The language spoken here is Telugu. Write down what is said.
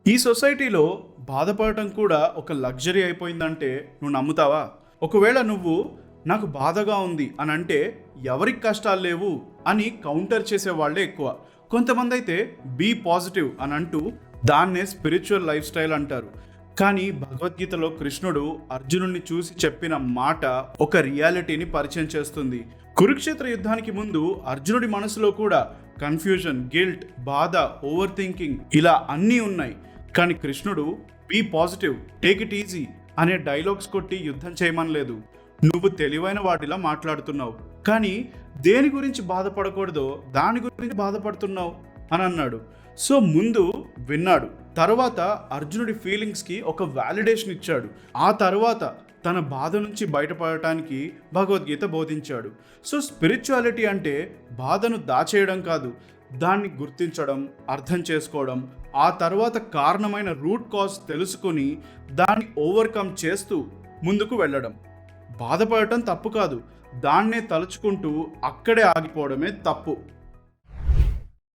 ఈ సొసైటీలో బాధపడటం కూడా ఒక లగ్జరీ అయిపోయిందంటే నువ్వు నమ్ముతావా? ఒకవేళ నువ్వు నాకు బాధగా ఉంది అని అంటే ఎవరికి కష్టాలు లేవు అని కౌంటర్ చేసే వాళ్ళే ఎక్కువ. కొంతమంది అయితే బీ పాజిటివ్ అని అంటూ దాన్నే స్పిరిచువల్ లైఫ్ స్టైల్ అంటారు. కానీ భగవద్గీతలో కృష్ణుడు అర్జునుడిని చూసి చెప్పిన మాట ఒక రియాలిటీని పరిచయం చేస్తుంది. కురుక్షేత్ర యుద్ధానికి ముందు అర్జునుడి మనసులో కూడా కన్ఫ్యూజన్, గిల్ట్, బాధ, ఓవర్ థింకింగ్ ఇలా అన్నీ ఉన్నాయి. కానీ కృష్ణుడు be positive, take it easy అనే డైలాగ్స్ కొట్టి యుద్ధం చేయమనలేదు. నువ్వు తెలివైన వాటిలా మాట్లాడుతున్నావు, కానీ దేని గురించి బాధపడకూడదో దాని గురించి బాధపడుతున్నావు అని అన్నాడు. సో ముందు విన్నాడు, తర్వాత అర్జునుడి ఫీలింగ్స్కి ఒక వ్యాలిడేషన్ ఇచ్చాడు. ఆ తర్వాత తన బాధ నుంచి బయటపడటానికి భగవద్గీత బోధించాడు. సో స్పిరిచువాలిటీ అంటే బాధను దాచేయడం కాదు, దాన్ని గుర్తించడం, అర్థం చేసుకోవడం, ఆ తర్వాత కారణమైన రూట్ కాజ్ తెలుసుకొని దాన్ని ఓవర్కమ్ చేస్తూ ముందుకు వెళ్ళడం. బాధపడటం తప్పు కాదు, దాన్నే తలుచుకుంటూ అక్కడే ఆగిపోవడమే తప్పు.